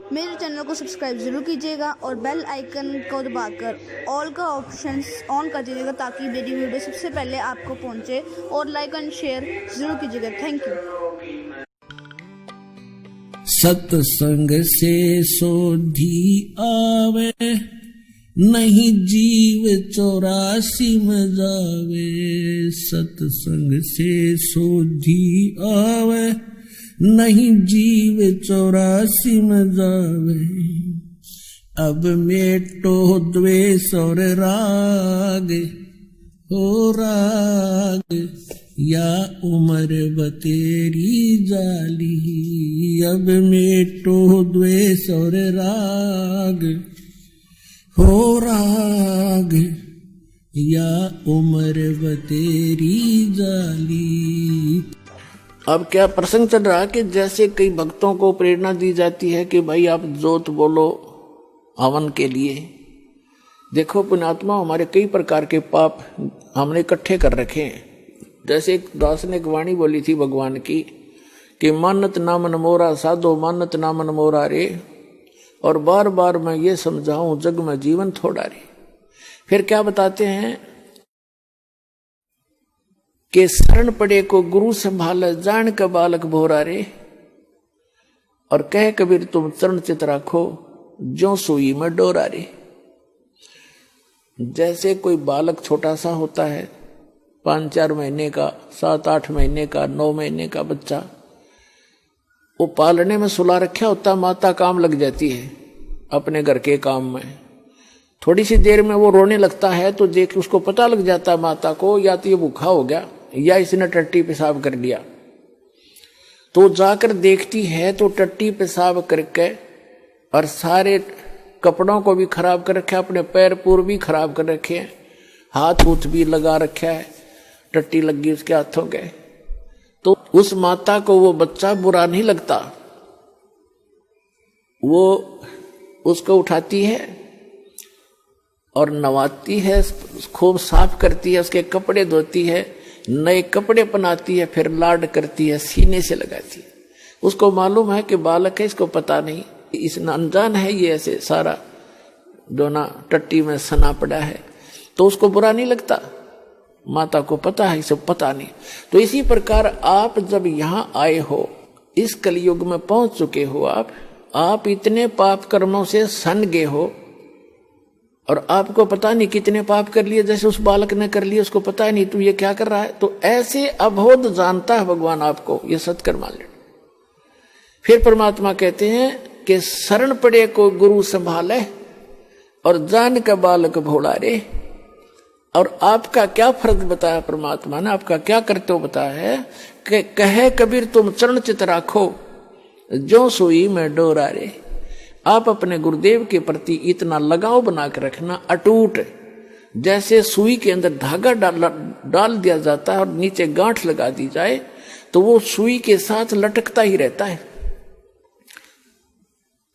मेरे चैनल को सब्सक्राइब जरूर कीजिएगा और बेल आइकन को दबाकर ऑल का ऑप्शन ऑन कर दीजिएगा ताकि मेरी वीडियो सबसे पहले आपको पहुंचे। और लाइक एंड शेयर जरूर कीजिएगा। Thank you. सत्संग से सोधी आवे, नहीं जीव 84 में जावे। सत्संग से सोधी आवे, नहीं जीव 84 में जावे। अब मेटो द्वेष और राग, हो राग या उम्र बतेरी जाली। अब मेटो द्वेष और राग, हो राग या उम्र बतेरी जाली। अब क्या प्रसंग चल रहा है कि जैसे कई भक्तों को प्रेरणा दी जाती है कि भाई आप जोत बोलो हवन के लिए। देखो पुण्यात्मा, हमारे कई प्रकार के पाप हमने इकट्ठे कर रखे हैं। जैसे एक दास ने एक वाणी बोली थी भगवान की कि मानत ना मन मोरा साधो, मानत ना मन मोरा रे। और बार बार मैं ये समझाऊं जग में जीवन थोड़ा रे। फिर क्या बताते हैं कि शरण पड़े को गुरु संभाले, जान का बालक भोरा रे। और कह कबीर तुम चरण चित राखो, जो सुई में डोरा रे। जैसे कोई बालक छोटा सा होता है, 5-4 महीने का, 7-8 महीने का, 9 महीने का बच्चा, वो पालने में सुला रखा होता, माता काम लग जाती है अपने घर के काम में। थोड़ी सी देर में वो रोने लगता है तो देख उसको पता लग जाता है माता को, या तो ये भूखा हो गया या इसने टट्टी पेशाब कर लिया। तो जाकर देखती है तो टट्टी पेशाब करके और सारे कपड़ों को भी खराब कर रखा है, अपने पैर पूर भी खराब कर रखे हैं, हाथ हूथ भी लगा रखा है, टट्टी लगी उसके हाथों के। तो उस माता को वो बच्चा बुरा नहीं लगता। वो उसको उठाती है और नवाती है, खूब साफ करती है, उसके कपड़े धोती है, नए कपड़े पहनाती है, फिर लाड करती है, सीने से लगाती है। उसको मालूम है कि बालक है, इसको पता नहीं, इस अनजान है ये ऐसे सारा जो ना टट्टी में सना पड़ा है, तो उसको बुरा नहीं लगता। माता को पता है, इसे पता नहीं। तो इसी प्रकार आप जब यहाँ आए हो, इस कलयुग में पहुंच चुके हो, आप इतने पाप कर्मों से सन गए हो और आपको पता नहीं कितने पाप कर लिए। जैसे उस बालक ने कर लिए, उसको पता ही नहीं तू ये क्या कर रहा है। तो ऐसे अबोध जानता है भगवान आपको, ये सत्कर मान ले। फिर परमात्मा कहते हैं कि शरण पड़े को गुरु संभाले और जान का बालक भोला रे। और आपका क्या फर्ज बताया परमात्मा ने, आपका क्या करते हो बताया है कि कहे कबीर तुम चरण चित राखो, जो सुई में डोरा रे। आप अपने गुरुदेव के प्रति इतना लगाव बना कर रखना अटूट, जैसे सुई के अंदर धागा डाल दिया जाता है और नीचे गांठ लगा दी जाए तो वो सुई के साथ लटकता ही रहता है।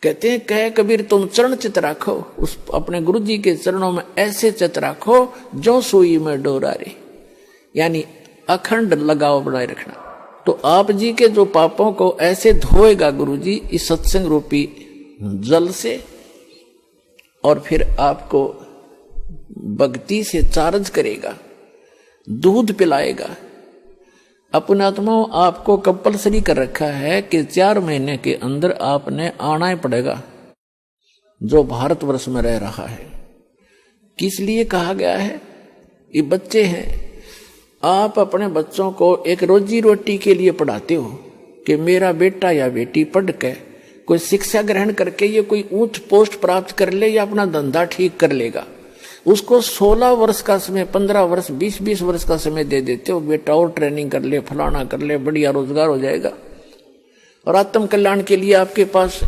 कहते हैं कहे कबीर तुम चरण चित राखो, उस अपने गुरु जी के चरणों में ऐसे चित राखो जो सुई में डोरा रे, यानी अखंड लगाव बनाए रखना। तो आप जी के जो पापों को ऐसे धोएगा गुरु जी इस सत्संग रूपी जल से, और फिर आपको भक्ति से चार्ज करेगा, दूध पिलाएगा। अपने आत्माओं आपको कंपलसरी कर रखा है कि 4 महीने के अंदर आपने आना ही पड़ेगा जो भारतवर्ष में रह रहा है। किस लिए कहा गया है? ये बच्चे हैं, आप अपने बच्चों को एक रोजी रोटी के लिए पढ़ाते हो कि मेरा बेटा या बेटी पढ़ के कोई शिक्षा ग्रहण करके ये कोई ऊंच पोस्ट प्राप्त कर ले या अपना धंधा ठीक कर लेगा। उसको 16 वर्ष का समय, 15 वर्ष, 20-20 वर्ष का समय दे देते हो, बेटा और ट्रेनिंग कर ले, फलाना कर ले, बढ़िया रोजगार हो जाएगा। और आत्म कल्याण के लिए आपके पास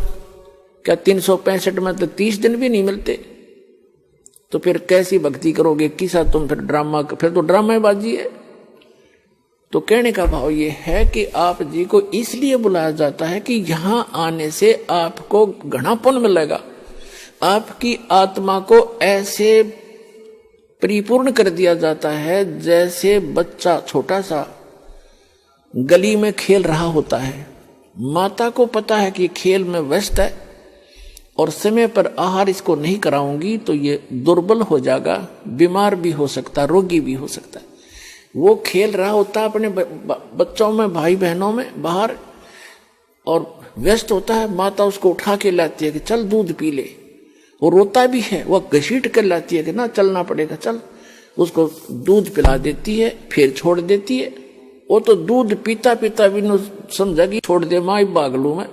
क्या 365 में तो 30 दिन भी नहीं मिलते, तो फिर कैसी भक्ति करोगे? किसा तुम फिर ड्रामा, फिर तो ड्रामेबाजी है। तो कहने का भाव ये है कि आप जी को इसलिए बुलाया जाता है कि यहां आने से आपको घना पुण्य मिलेगा। आपकी आत्मा को ऐसे परिपूर्ण कर दिया जाता है जैसे बच्चा छोटा सा गली में खेल रहा होता है। माता को पता है कि खेल में व्यस्त है, और समय पर आहार इसको नहीं कराऊंगी तो ये दुर्बल हो जाएगा, बीमार भी हो सकता, रोगी भी हो सकता है। वो खेल रहा होता है अपने बच्चों में, भाई बहनों में बाहर, और व्यस्त होता है, माता उसको उठा के लाती है कि चल दूध पी ले। वो रोता भी है, वह घसीट कर लाती है कि ना चलना पड़ेगा चल, उसको दूध पिला देती है, फिर छोड़ देती है। वो तो दूध पीता पीता भी न समझा कि छोड़ दे माँ, भाग लू मैं।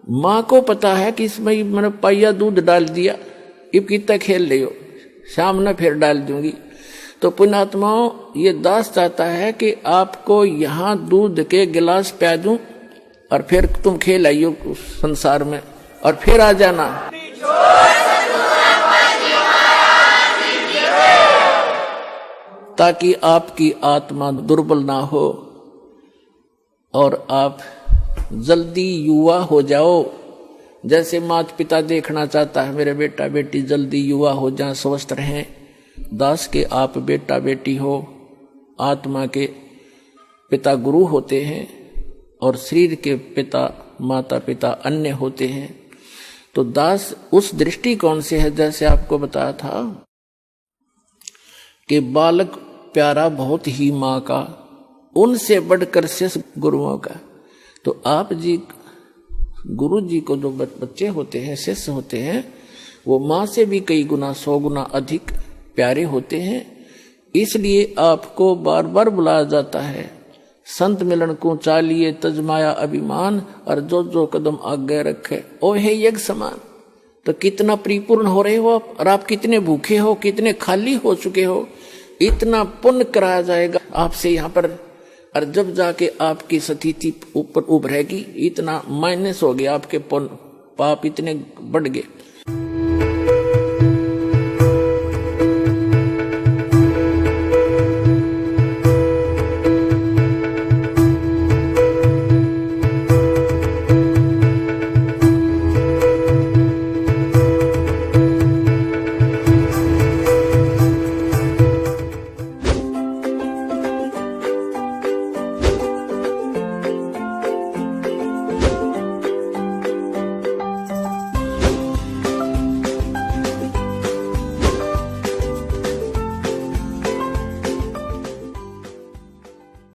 माँ को पता है कि इसमें मैंने पाइया दूध डाल दिया, इब कितना खेल रही हो, शाम न फिर डाल दूंगी। तो पुण्यात्माओं, ये दास चाहता है कि आपको यहाँ दूध के गिलास पिला दूं और फिर तुम खेल आइयो संसार में और फिर आ जाना। ताकि आपकी आत्मा दुर्बल ना हो और आप जल्दी युवा हो जाओ। जैसे माता पिता देखना चाहता है मेरे बेटा बेटी जल्दी युवा हो जाए, स्वस्थ रहें। दास के आप बेटा बेटी हो, आत्मा के पिता गुरु होते हैं और शरीर के पिता माता पिता अन्य होते हैं। तो दास उस दृष्टिकोण से है, जैसे आपको बताया था कि बालक प्यारा बहुत ही माँ का, उनसे बढ़कर शेष गुरुओं का। तो आप जी गुरु जी को जो बच्चे होते हैं, शिष्य होते हैं, वो माँ से भी कई गुना 100 गुना अधिक प्यारे होते हैं। इसलिए आपको बार बार बुलाया जाता है, संत मिलन को चालिए तजमाया अभिमान, और जो जो कदम आगे रखे ओ है यज्ञ समान। तो कितना परिपूर्ण हो रहे हो आप, और आप कितने भूखे हो, कितने खाली हो चुके हो, इतना पुण्य कराया जाएगा आपसे यहाँ पर। और जब जाके आपकी स्थिति ऊपर उभरेगी, इतना माइनस हो गया, आपके पुण्य पाप इतने बढ़ गए।